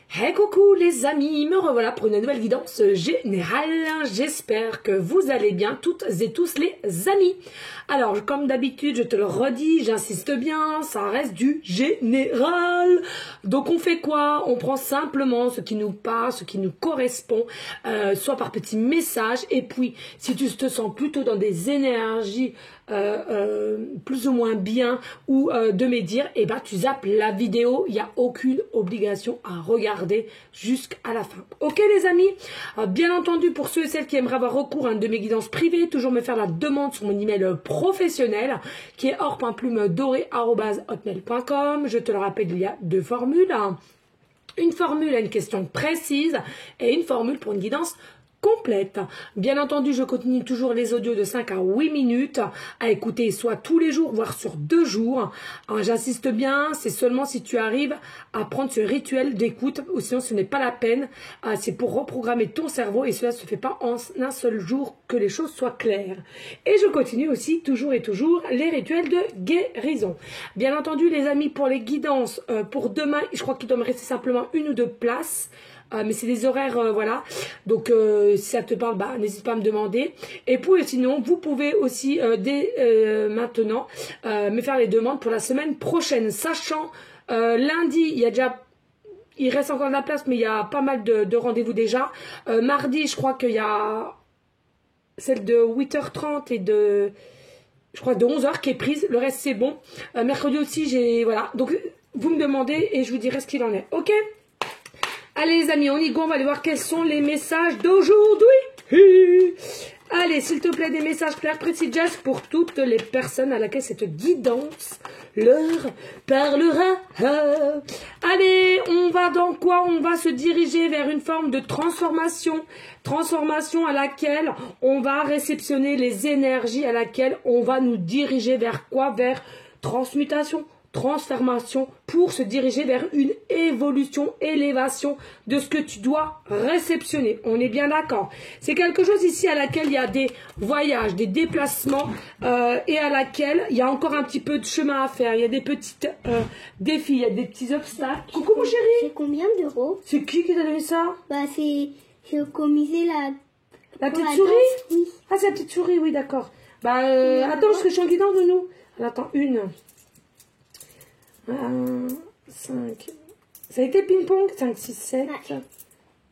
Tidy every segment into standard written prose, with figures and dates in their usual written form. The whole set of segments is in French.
Hey coucou les amis, me revoilà pour une nouvelle guidance générale. J'espère que vous allez bien toutes et tous les amis. Alors comme d'habitude je te le redis, j'insiste bien, ça reste du général. Donc on fait quoi? On prend simplement ce qui nous parle, ce qui nous correspond, soit par petits messages. Et puis si tu te sens plutôt dans des énergies plus ou moins bien ou de me dire, et ben tu zappes la vidéo, il n'y a aucune obligation à regarder jusqu'à la fin. Ok les amis, bien entendu pour ceux et celles qui aimeraient avoir recours à une de mes guidances privées, toujours me faire la demande sur mon email professionnel qui est or.plume-doré@hotmail.com. Je te le rappelle, il y a deux formules, une formule à une question précise et une formule pour une guidance complète. Bien entendu, je continue toujours les audios de 5 à 8 minutes à écouter soit tous les jours, voire sur 2 jours. J'insiste bien, c'est seulement si tu arrives à prendre ce rituel d'écoute, ou sinon ce n'est pas la peine. C'est pour reprogrammer ton cerveau et cela ne se fait pas en un seul jour, que les choses soient claires. Et je continue aussi toujours et toujours les rituels de guérison. Bien entendu, les amis, pour les guidances, pour demain, je crois qu'il doit me rester simplement 1 ou 2 places. Mais c'est des horaires, voilà. Donc, si ça te parle, bah, n'hésite pas à me demander. Et puis, sinon, vous pouvez aussi, dès maintenant, me faire les demandes pour la semaine prochaine. Sachant, lundi, il reste encore de la place, mais il y a pas mal de rendez-vous déjà. Mardi, je crois qu'il y a celle de 8h30 et je crois de 11h qui est prise. Le reste, c'est bon. Mercredi aussi, voilà. Donc, vous me demandez et je vous dirai ce qu'il en est. Ok? Allez les amis, on y go, on va aller voir quels sont les messages d'aujourd'hui. Allez, s'il te plaît, des messages clairs, précis, just pour toutes les personnes à laquelle cette guidance leur parlera. Allez, on va dans quoi? On va se diriger vers une forme de transformation. Transformation à laquelle on va réceptionner les énergies, à laquelle on va nous diriger vers quoi? Vers transmutation, transformation, pour se diriger vers une évolution, élévation de ce que tu dois réceptionner. On est bien d'accord. C'est quelque chose ici à laquelle il y a des voyages, des déplacements et à laquelle il y a encore un petit peu de chemin à faire. Il y a des petits défis, il y a des petits obstacles. Coucou mon chéri. C'est combien d'euros? C'est qui t'a donné ça? Bah c'est comme la petite la souris. danse, oui. Ah c'est la petite souris, oui d'accord. Bah attends, parce que je suis en guidance de nous. Attends, 5. Ça a été ping-pong. 5, 6, 7,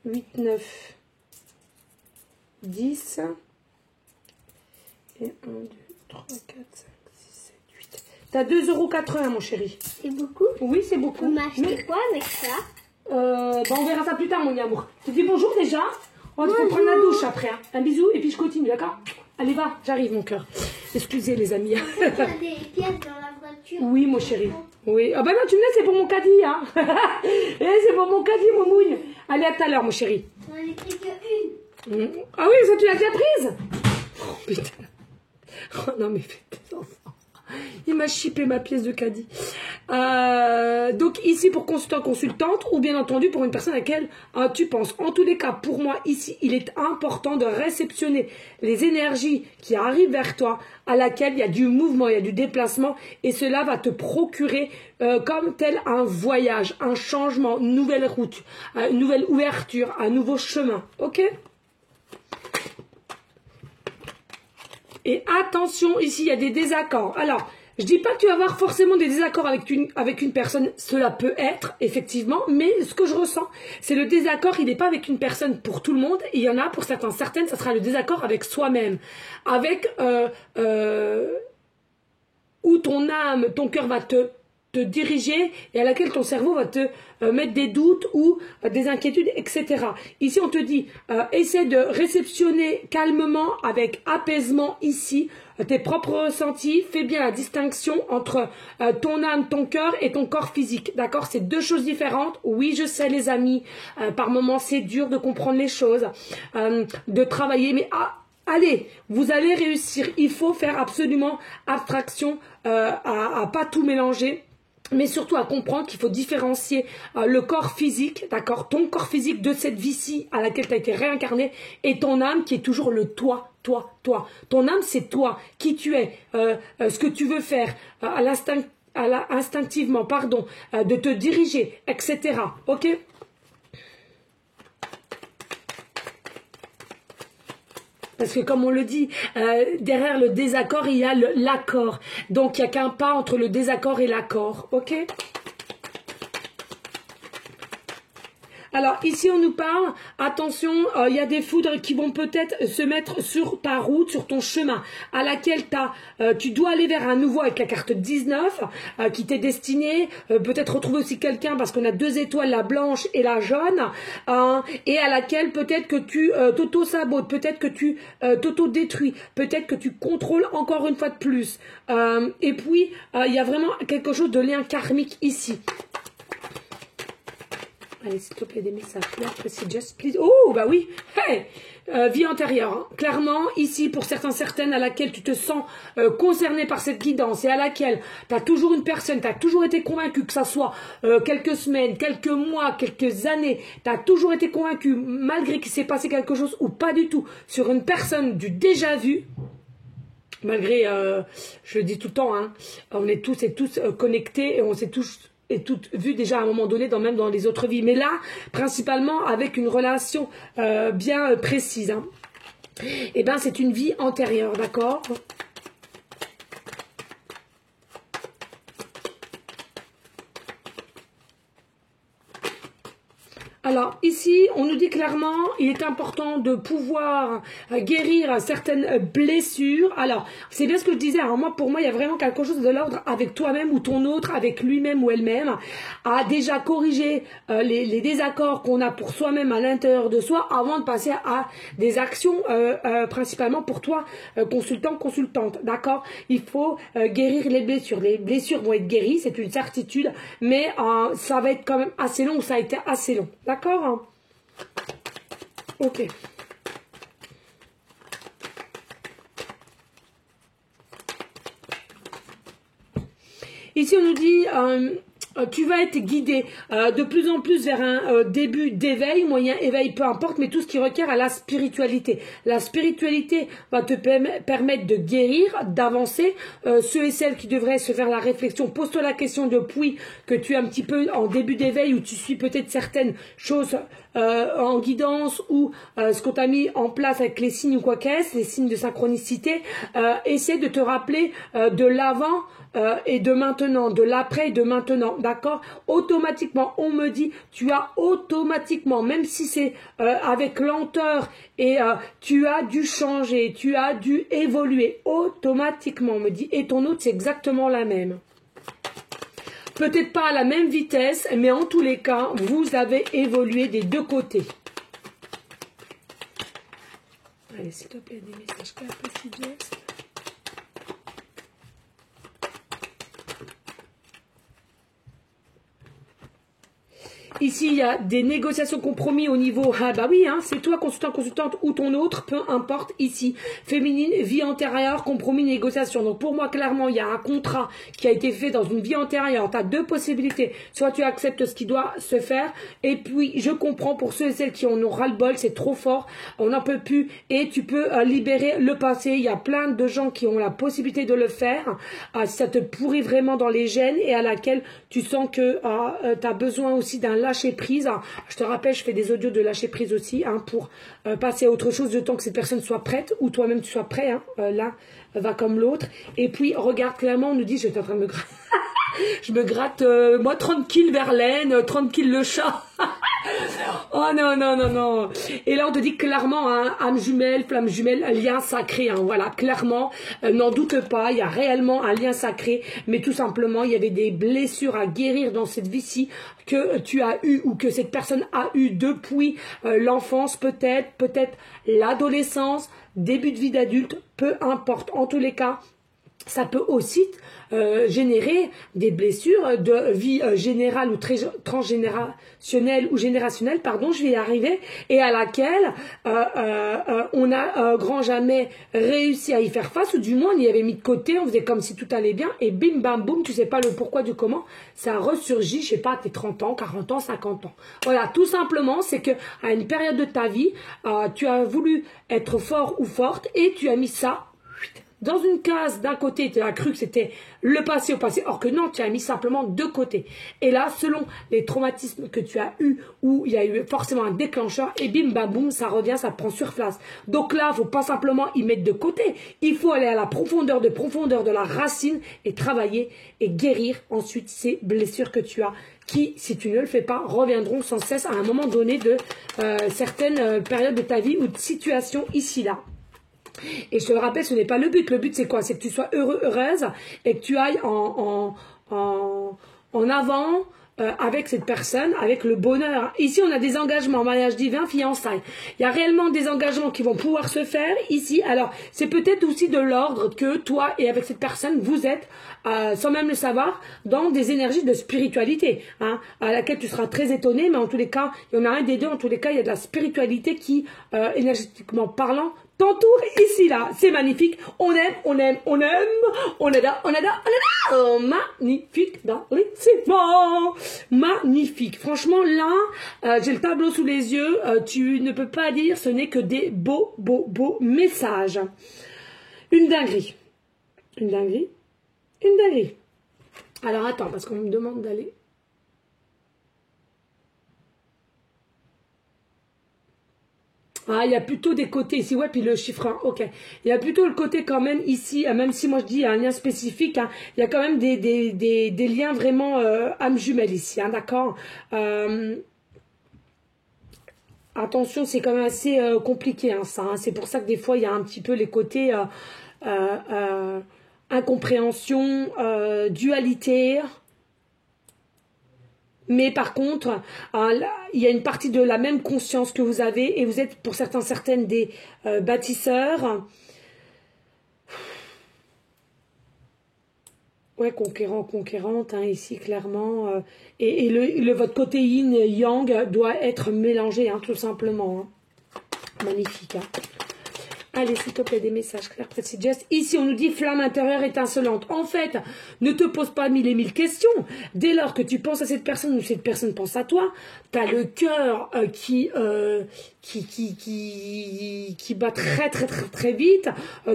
8, 9, 10. Et 1, 2, 3, 4, 5, 6, 7, 8. T'as 2,81 € mon chéri. C'est beaucoup? Oui, c'est beaucoup. Vous m'achetez quoi avec ça? Bah on verra ça plus tard, mon amour. Tu dis bonjour déjà? Oh, tu peux prendre la douche après. Hein. Un bisou et puis je continue, d'accord? Allez, va, j'arrive, mon cœur. Excusez, les amis. Il y a des pièces dans la voiture. Oui, mon chéri. Oui. Ah bah non, tu me laisses, c'est pour mon caddie, hein. C'est pour mon caddie, mon mouille. Allez, à tout à l'heure, mon chéri. J'en ai pris qu'une. Ah oui, ça, tu l'as déjà prise? Oh, putain. Oh non, mais faites des enfants. Il m'a chippé ma pièce de caddie. Donc ici pour consultant, consultante, ou bien entendu pour une personne à laquelle tu penses. En tous les cas, pour moi ici, il est important de réceptionner les énergies qui arrivent vers toi, à laquelle il y a du mouvement, il y a du déplacement, et cela va te procurer comme tel un voyage, un changement, une nouvelle route, une nouvelle ouverture, un nouveau chemin. Ok? Et attention, ici, il y a des désaccords. Alors, je dis pas que tu vas avoir forcément des désaccords avec une personne. Cela peut être, effectivement. Mais ce que je ressens, c'est le désaccord, il n'est pas avec une personne pour tout le monde. Il y en a pour certaines, ça sera le désaccord avec soi-même. Avec où ton âme, ton cœur va te diriger et à laquelle ton cerveau va te mettre des doutes ou des inquiétudes, etc. Ici, on te dit, essaie de réceptionner calmement, avec apaisement ici, tes propres ressentis. Fais bien la distinction entre ton âme, ton cœur et ton corps physique. D'accord? C'est deux choses différentes. Oui, je sais, les amis, par moments, c'est dur de comprendre les choses, de travailler, mais allez, vous allez réussir. Il faut faire absolument abstraction à pas tout mélanger. Mais surtout à comprendre qu'il faut différencier le corps physique, d'accord, ton corps physique de cette vie-ci à laquelle tu as été réincarné, et ton âme qui est toujours le toi. Ton âme, c'est toi, qui tu es, ce que tu veux faire, instinctivement, de te diriger, etc. Ok? Parce que comme on le dit, derrière le désaccord, il y a l'accord. Donc, il n'y a qu'un pas entre le désaccord et l'accord. Ok? Alors, ici, on nous parle, attention, il y a des foudres qui vont peut-être se mettre sur ta route, sur ton chemin, à laquelle tu dois aller vers un nouveau avec la carte 19, qui t'est destiné, peut-être retrouver aussi quelqu'un, parce qu'on a 2 étoiles, la blanche et la jaune, et à laquelle peut-être que tu t'auto-sabotes, peut-être que tu t'auto-détruis, peut-être que tu contrôles encore une fois de plus. Et puis, il y a vraiment quelque chose de lien karmique ici. Allez, s'il te plaît, des messages. Là, c'est just please. Oh, bah oui. Hey, vie antérieure. Hein. Clairement, ici, pour certains, certaines, à laquelle tu te sens concerné par cette guidance et à laquelle tu as toujours une personne, tu as toujours été convaincu, que ça soit quelques semaines, quelques mois, quelques années, tu as toujours été convaincu, malgré qu'il s'est passé quelque chose ou pas du tout, sur une personne du déjà vu. Malgré, je le dis tout le temps, hein, on est tous et tous connectés et on s'est tous et toutes vues déjà à un moment donné, même dans les autres vies. Mais là, principalement avec une relation bien précise. Hein. Et bien, c'est une vie antérieure, d'accord ? Alors ici, on nous dit clairement, il est important de pouvoir guérir certaines blessures. Alors, c'est bien ce que je disais. Alors moi, pour moi, il y a vraiment quelque chose de l'ordre avec toi-même ou ton autre, avec lui-même ou elle-même, à déjà corriger les désaccords qu'on a pour soi-même à l'intérieur de soi avant de passer à des actions principalement pour toi, consultant, consultante. D'accord ? Il faut guérir les blessures. Les blessures vont être guéries, c'est une certitude, mais ça va être quand même assez long, ça a été assez long. D'accord? Ok. Ici, on nous dit... tu vas être guidé de plus en plus vers un début d'éveil, moyen éveil, peu importe, mais tout ce qui requiert à la spiritualité. La spiritualité va te permettre de guérir, d'avancer. Ceux et celles qui devraient se faire la réflexion, pose-toi la question depuis que tu es un petit peu en début d'éveil, où tu suis peut-être certaines choses en guidance, ou ce qu'on t'a mis en place avec les signes ou quoi qu'est-ce, les signes de synchronicité. Essaie de te rappeler de l'avant, et de maintenant, de l'après et de maintenant, d'accord? Automatiquement, on me dit, tu as automatiquement, même si c'est avec lenteur, et tu as dû changer, tu as dû évoluer, automatiquement, on me dit, et ton autre, c'est exactement la même. Peut-être pas à la même vitesse, mais en tous les cas, vous avez évolué des deux côtés. Allez, s'il te plaît, des messages capacités. Ici, il y a des négociations compromis au niveau, ah bah oui, hein, c'est toi, consultant, consultante, ou ton autre, peu importe, ici. Féminine, vie antérieure, compromis, négociation. Donc pour moi, clairement, il y a un contrat qui a été fait dans une vie antérieure. Tu as deux possibilités. Soit tu acceptes ce qui doit se faire, et puis je comprends pour ceux et celles qui en ont ras-le-bol, c'est trop fort, on n'en peut plus, et tu peux libérer le passé. Il y a plein de gens qui ont la possibilité de le faire. Si ça te pourrit vraiment dans les gènes, et à laquelle tu sens que tu as besoin aussi d'un lâcher prise. Je te rappelle, je fais des audios de lâcher prise aussi, hein, pour passer à autre chose, de temps que cette personne soit prête, ou toi-même tu sois prêt, hein, là, va comme l'autre. Et puis, regarde clairement, on nous dit, je suis en train de me gratter, je me gratte, moi, tranquille Verlaine, tranquille le chat. Oh non, non, non, non. Et là, on te dit clairement, hein, âme jumelle, flamme jumelle, lien sacré. Hein, voilà, clairement, n'en doute pas, il y a réellement un lien sacré. Mais tout simplement, il y avait des blessures à guérir dans cette vie-ci que tu as eu ou que cette personne a eu depuis l'enfance, peut-être l'adolescence, début de vie d'adulte, peu importe. En tous les cas, ça peut aussi générer des blessures de vie générale ou transgénérationnelle ou générationnelle, pardon, je vais y arriver, et à laquelle on a grand jamais réussi à y faire face, ou du moins on y avait mis de côté, on faisait comme si tout allait bien, et bim bam boum, tu sais pas le pourquoi du comment, ça ressurgit, je sais pas, à tes 30 ans, 40 ans, 50 ans. Voilà, tout simplement, c'est que à une période de ta vie, tu as voulu être fort ou forte, et tu as mis ça dans une case d'un côté, tu as cru que c'était le passé au passé, or que non, tu as mis simplement de côté. Et là, selon les traumatismes que tu as eu, où il y a eu forcément un déclencheur, et bim, bam, boum, ça revient, ça prend surface. Donc là, il ne faut pas simplement y mettre de côté. Il faut aller à la profondeur de la racine et travailler et guérir ensuite ces blessures que tu as, qui, si tu ne le fais pas, reviendront sans cesse à un moment donné de certaines périodes de ta vie ou de situations ici-là. Et je te le rappelle, ce n'est pas le but. Le but, c'est quoi? C'est que tu sois heureux, heureuse et que tu ailles en avant avec cette personne, avec le bonheur. Ici, on a des engagements, mariage divin, fiançailles. Il y a réellement des engagements qui vont pouvoir se faire ici. Alors, c'est peut-être aussi de l'ordre que toi et avec cette personne, vous êtes, sans même le savoir, dans des énergies de spiritualité, hein, à laquelle tu seras très étonné, mais en tous les cas, il y en a un des deux, en tous les cas, il y a de la spiritualité qui, énergétiquement parlant, t'entoure ici, là. C'est magnifique. On aime, on aime, on aime. On adore, on adore, on adore. Magnifique dans les ciments. Magnifique. Franchement, là, j'ai le tableau sous les yeux. Tu ne peux pas dire, ce n'est que des beaux, beaux, beaux messages. Une dinguerie. Une dinguerie. Une dinguerie. Alors, attends, parce qu'on me demande d'aller... Ah, il y a plutôt des côtés ici, ouais, puis le chiffre 1, ok. Il y a plutôt le côté quand même ici, même si moi je dis il y a un lien spécifique, hein, il y a quand même des liens vraiment âme jumelle ici, hein, d'accord. Attention, c'est quand même assez compliqué, hein, ça. Hein, c'est pour ça que des fois il y a un petit peu les côtés incompréhension, dualité. Mais par contre, il y a une partie de la même conscience que vous avez et vous êtes pour certaines des bâtisseurs. Ouais, conquérant, conquérante, hein, ici clairement. Et votre côté yin-yang doit être mélangé, hein, tout simplement. Hein. Magnifique. Hein. Allez, s'il te plaît, des messages clairs, précis, gestes. Ici, on nous dit flamme intérieure étincelante. En fait, ne te pose pas mille et mille questions. Dès lors que tu penses à cette personne ou cette personne pense à toi, tu as le cœur qui bat très, très, très, très vite.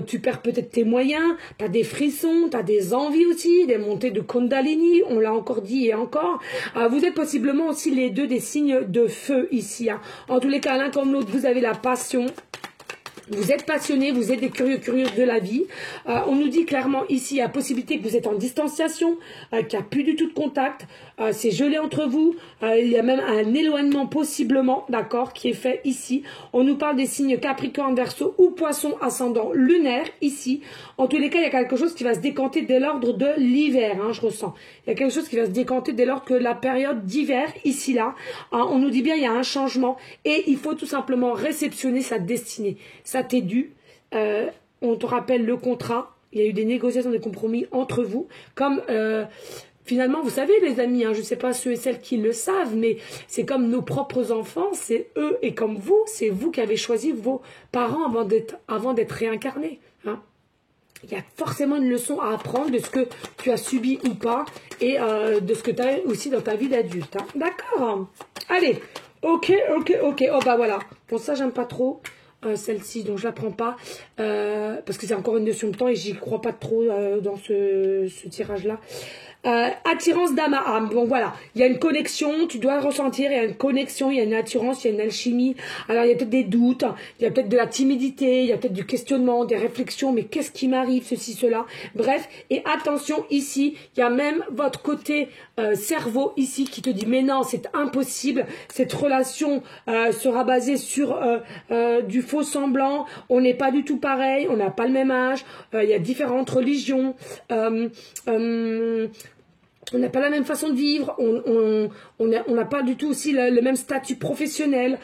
Tu perds peut-être tes moyens. Tu as des frissons, tu as des envies aussi, des montées de Kundalini. On l'a encore dit et encore. Vous êtes possiblement aussi les deux des signes de feu ici. Hein. En tous les cas, l'un comme l'autre, vous avez la passion. Vous êtes passionné, vous êtes des curieuses de la vie. On nous dit clairement ici, il y a possibilité que vous êtes en distanciation, qu'il n'y a plus du tout de contact. C'est gelé entre vous. Il y a même un éloignement possiblement, d'accord, qui est fait ici. On nous parle des signes Capricorne, Verseau ou Poisson ascendant lunaire ici. En tous les cas, il y a quelque chose qui va se décanter dès l'ordre de l'hiver, hein, je ressens. Il y a quelque chose qui va se décanter dès lors que la période d'hiver, ici, là. On nous dit bien, il y a un changement et il faut tout simplement réceptionner sa destinée. Ça t'est dû. On te rappelle le contrat. Il y a eu des négociations, des compromis entre vous. Comme finalement, vous savez les amis, hein, je ne sais pas ceux et celles qui le savent, mais c'est comme nos propres enfants, c'est eux et comme vous, c'est vous qui avez choisi vos parents avant d'être réincarnés. Hein. Il y a forcément une leçon à apprendre de ce que tu as subi ou pas et de ce que tu as aussi dans ta vie d'adulte. Hein. D'accord. Allez. Ok. Oh bah voilà. Pour ça, j'aime pas trop. Celle-ci, donc je la prends pas parce que c'est encore une notion de temps et j'y crois pas trop dans ce tirage-là. Attirance d'âme à âme. Bon voilà, il y a une connexion, tu dois ressentir, il y a une connexion, il y a une attirance, il y a une alchimie. Alors il y a peut-être des doutes, il y a peut-être de la timidité, il y a peut-être du questionnement, des réflexions, mais qu'est-ce qui m'arrive, ceci, cela. Bref, et attention ici, il y a même votre côté cerveau ici qui te dit mais non, c'est impossible, cette relation sera basée sur du faux semblant, on n'est pas du tout pareil, on n'a pas le même âge, il y a différentes religions, on n'a pas la même façon de vivre, on n'a pas du tout aussi le même statut professionnel.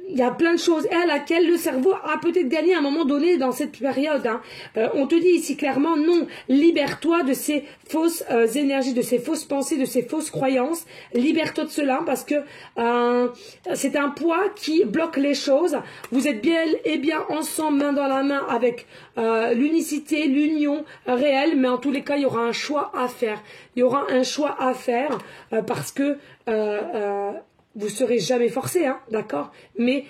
Il y a plein de choses à laquelle le cerveau a peut-être gagné à un moment donné dans cette période. Hein. On te dit ici clairement, non, libère-toi de ces fausses énergies, de ces fausses pensées, de ces fausses croyances. Libère-toi de cela parce que c'est un poids qui bloque les choses. Vous êtes bien et bien ensemble, main dans la main, avec l'unicité, l'union réelle, mais en tous les cas, il y aura un choix à faire. Il y aura un choix à faire parce que... vous serez jamais forcé, hein, d'accord? Mais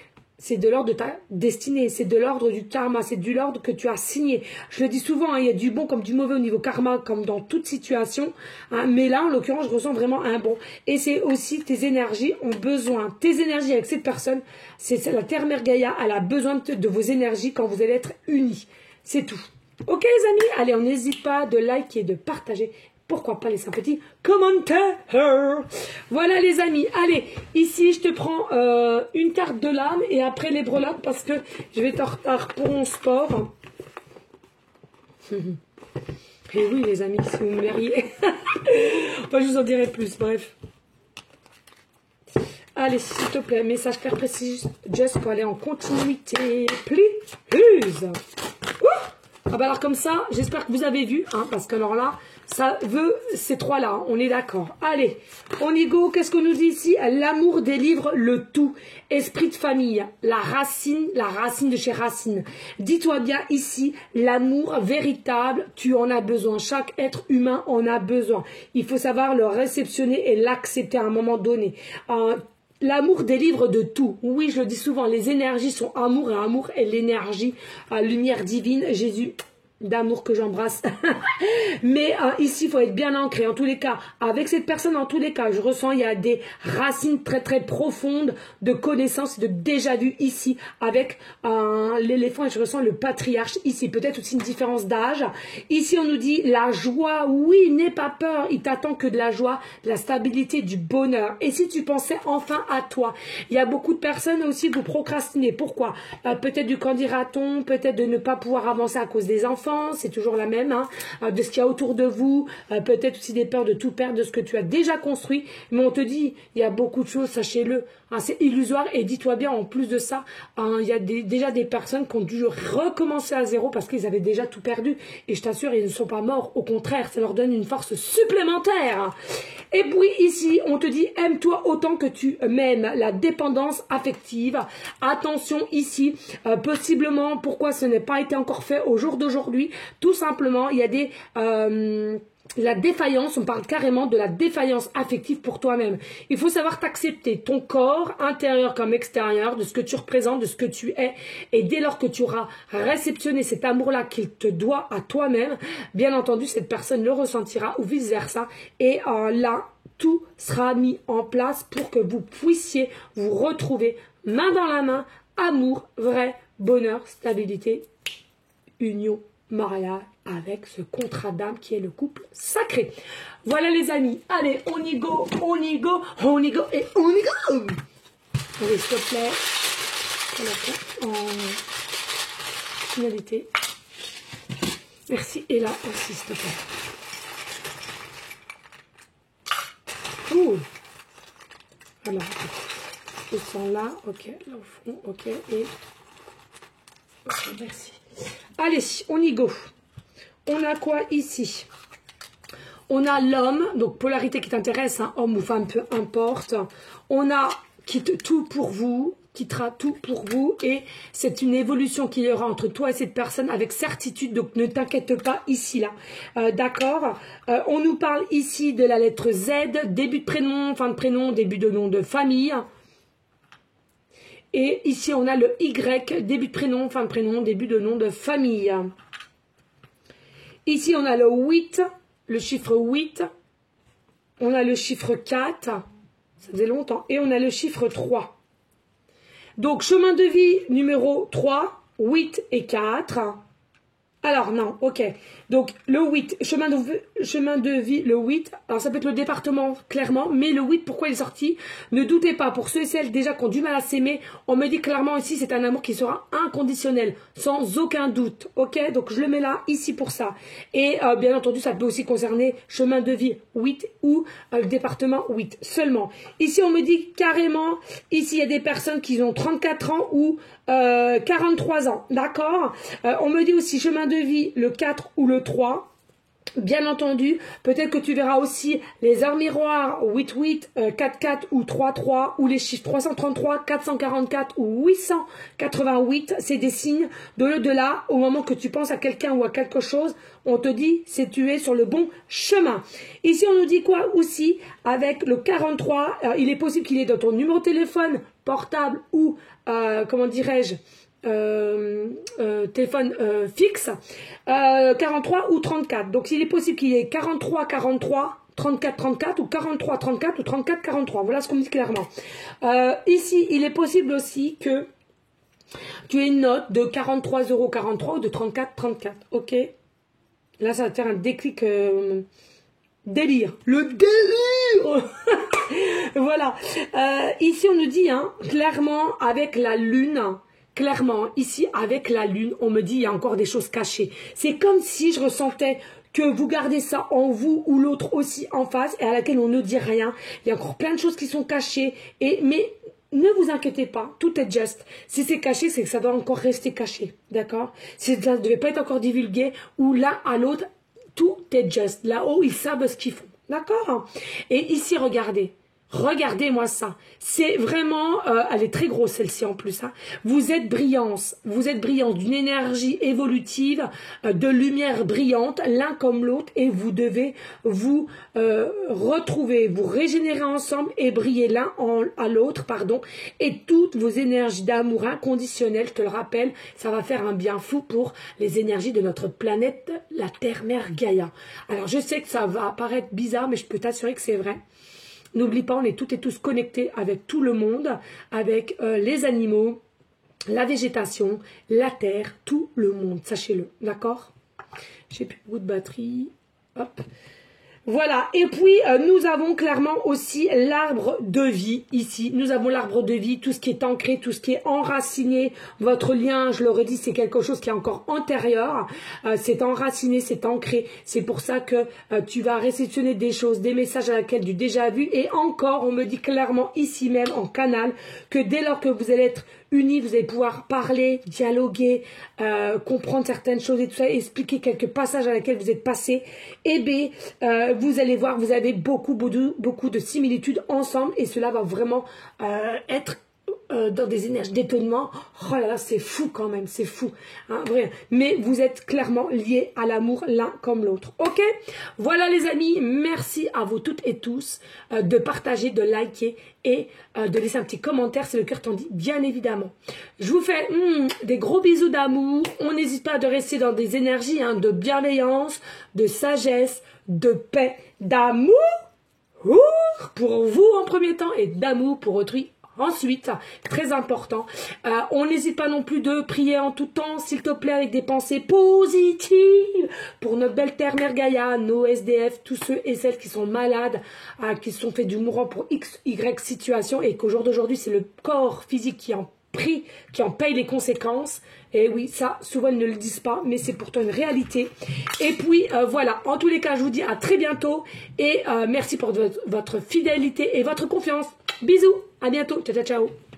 c'est de l'ordre de ta destinée, c'est de l'ordre du karma, c'est de l'ordre que tu as signé. Je le dis souvent, hein, il y a du bon comme du mauvais au niveau karma, comme dans toute situation, hein, mais là, en l'occurrence, je ressens vraiment un bon. Et c'est aussi tes énergies ont besoin, tes énergies avec cette personne, c'est la Terre Mère Gaïa, elle a besoin de vos énergies quand vous allez être unis. C'est tout. Ok les amis, allez, on n'hésite pas de liker, de partager. Pourquoi pas laisser un petit commentaire. Voilà les amis. Allez, ici je te prends une carte de l'âme et après les breloques parce que je vais être en retard pour mon sport. Et oui les amis, si vous me verriez. Enfin, je vous en dirai plus, bref. Allez, s'il te plaît, message clair précis, just pour aller en continuité. Plus. Ah bah alors comme ça, j'espère que vous avez vu, hein, parce que alors là, ça veut ces trois-là, hein, on est d'accord. Allez, on y go, qu'est-ce qu'on nous dit ici? L'amour délivre le tout. Esprit de famille, la racine de chez Racine. Dis-toi bien ici, l'amour véritable, tu en as besoin. Chaque être humain en a besoin. Il faut savoir le réceptionner et l'accepter à un moment donné. L'amour délivre de tout. Oui, je le dis souvent, les énergies sont amour et amour est l'énergie, lumière divine, Jésus d'amour que j'embrasse. Mais ici, il faut être bien ancré. En tous les cas, avec cette personne, en tous les cas, je ressens, il y a des racines très très profondes de connaissances, de déjà vu ici, avec l'éléphant et je ressens le patriarche ici. Peut-être aussi une différence d'âge. Ici, on nous dit la joie. Oui, n'aie pas peur. Il t'attend que de la joie, de la stabilité, du bonheur. Et si tu pensais enfin à toi, il y a beaucoup de personnes aussi, vous procrastinez. Pourquoi? Peut-être du candidaton, peut-être de ne pas pouvoir avancer à cause des enfants. C'est toujours la même, hein, de ce qu'il y a autour de vous, peut-être aussi des peurs de tout perdre, de ce que tu as déjà construit, mais on te dit, il y a beaucoup de choses, sachez-le, hein, c'est illusoire, et dis-toi bien, en plus de ça, il y a déjà des personnes qui ont dû recommencer à zéro parce qu'ils avaient déjà tout perdu, et je t'assure, ils ne sont pas morts, au contraire, ça leur donne une force supplémentaire. Et puis ici, on te dit, aime-toi autant que tu m'aimes, la dépendance affective, attention ici, possiblement, pourquoi ce n'est pas été encore fait au jour d'aujourd'hui, tout simplement, il y a des... la défaillance, on parle carrément de la défaillance affective pour toi-même. Il faut savoir t'accepter, ton corps, intérieur comme extérieur, de ce que tu représentes, de ce que tu es. Et dès lors que tu auras réceptionné cet amour-là qu'il te doit à toi-même, bien entendu, cette personne le ressentira ou vice-versa. Et là, tout sera mis en place pour que vous puissiez vous retrouver main dans la main, amour, vrai, bonheur, stabilité, union, mariage avec ce contrat d'âme qui est le couple sacré. Voilà les amis, allez, on y go, on y go, on y go et on y go. Allez, s'il te plaît, en finalité. Merci, et là aussi, s'il te plaît. Ouh. Alors, je sens là, ok, là au fond, ok, et... Ok, merci. Allez, on y go. On a quoi ici? On a l'homme, donc polarité qui t'intéresse, hein, homme ou femme, peu importe. On a quitte tout pour vous, quittera tout pour vous. Et c'est une évolution qu'il y aura entre toi et cette personne avec certitude. Donc ne t'inquiète pas ici, là. D'accord. On nous parle ici de la lettre Z, début de prénom, fin de prénom, début de nom de famille. Et ici, on a le Y, début de prénom, fin de prénom, début de nom de famille. Ici, on a le 8, le chiffre 8. On a le chiffre 4, ça faisait longtemps. Et on a le chiffre 3. Donc, chemin de vie numéro 3, 8 et 4. Alors, non, ok. Donc, le 8, chemin de vie, le 8. Alors, ça peut être le département, clairement. Mais le 8, pourquoi il est sorti? Ne doutez pas, pour ceux et celles déjà qui ont du mal à s'aimer, on me dit clairement ici, c'est un amour qui sera inconditionnel, sans aucun doute. Ok? Donc, je le mets là, ici pour ça. Et, bien entendu, ça peut aussi concerner chemin de vie 8 ou département 8 seulement. Ici, on me dit carrément, ici, il y a des personnes qui ont 34 ans ou 43 ans. D'accord? On me dit aussi chemin de vie le 4 ou le 3. Bien entendu, peut-être que tu verras aussi les heures miroirs 88, 44 ou 33 ou les chiffres 333, 444 ou 888. C'est des signes de l'au-delà. Au moment que tu penses à quelqu'un ou à quelque chose, on te dit c'est tu es sur le bon chemin. Ici, on nous dit quoi aussi avec le 43, il est possible qu'il est dans ton numéro de téléphone portable ou, comment dirais-je, téléphone fixe, 43 ou 34. Donc il est possible qu'il y ait 43 43 34 34 ou 43 34 ou 34 43. Voilà ce qu'on dit clairement. Ici il est possible aussi que tu aies une note de 43,43 € ou de 34 34. Ok, là ça va te faire un déclic, délire, le délire. Voilà, ici on nous dit clairement avec la lune. Clairement, ici, avec la lune, on me dit il y a encore des choses cachées. C'est comme si je ressentais que vous gardez ça en vous ou l'autre aussi en face et à laquelle on ne dit rien. Il y a encore plein de choses qui sont cachées. Mais ne vous inquiétez pas, tout est juste. Si c'est caché, c'est que ça doit encore rester caché. D'accord? Ça ne devait pas être encore divulgué ou l'un à l'autre, tout est juste. Là-haut, ils savent ce qu'ils font. D'accord? Et ici, regardez. Regardez-moi ça. C'est vraiment, elle est très grosse celle-ci en plus. Vous êtes brillance d'une énergie évolutive, de lumière brillante, l'un comme l'autre, et vous devez vous retrouver, vous régénérer ensemble et briller l'un à l'autre, pardon. Et toutes vos énergies d'amour inconditionnel, je te le rappelle, ça va faire un bien fou pour les énergies de notre planète, la Terre-Mère Gaïa. Alors je sais que ça va paraître bizarre, mais je peux t'assurer que c'est vrai. N'oublie pas, on est toutes et tous connectés avec tout le monde, avec les animaux, la végétation, la terre, tout le monde, sachez-le, d'accord? J'ai plus beaucoup de batterie, hop. Voilà, et puis nous avons clairement aussi l'arbre de vie ici. Nous avons l'arbre de vie, tout ce qui est ancré, tout ce qui est enraciné. Votre lien, je l'aurais dit, c'est quelque chose qui est encore antérieur. C'est enraciné, c'est ancré. C'est pour ça que tu vas réceptionner des choses, des messages à laquelle tu as déjà vu. Et encore, on me dit clairement ici même en canal que dès lors que vous allez être unis, vous allez pouvoir parler, dialoguer, comprendre certaines choses et tout ça, expliquer quelques passages à laquelle vous êtes passés. Et bien, vous allez voir, vous avez beaucoup de similitudes ensemble et cela va vraiment être dans des énergies d'étonnement. Oh là là, c'est fou quand même, c'est fou. Vrai. Mais vous êtes clairement liés à l'amour l'un comme l'autre. Ok? Voilà les amis, merci à vous toutes et tous de partager, de liker et de laisser un petit commentaire si le cœur t'en dit, bien évidemment. Je vous fais des gros bisous d'amour. On n'hésite pas de rester dans des énergies de bienveillance, de sagesse, de paix, d'amour pour vous en premier temps et d'amour pour autrui. Ensuite, très important, on n'hésite pas non plus de prier en tout temps, s'il te plaît, avec des pensées positives pour notre belle Terre-Mère Gaïa, nos SDF, tous ceux et celles qui sont malades, qui se sont fait du mourant pour X, Y situation et qu'au jour d'aujourd'hui, c'est le corps physique qui en paye les conséquences. Et oui, ça, souvent ils ne le disent pas, mais c'est pourtant une réalité. Et puis, voilà, en tous les cas, je vous dis à très bientôt et merci pour votre fidélité et votre confiance. Bisous, à bientôt, ciao, ciao, ciao.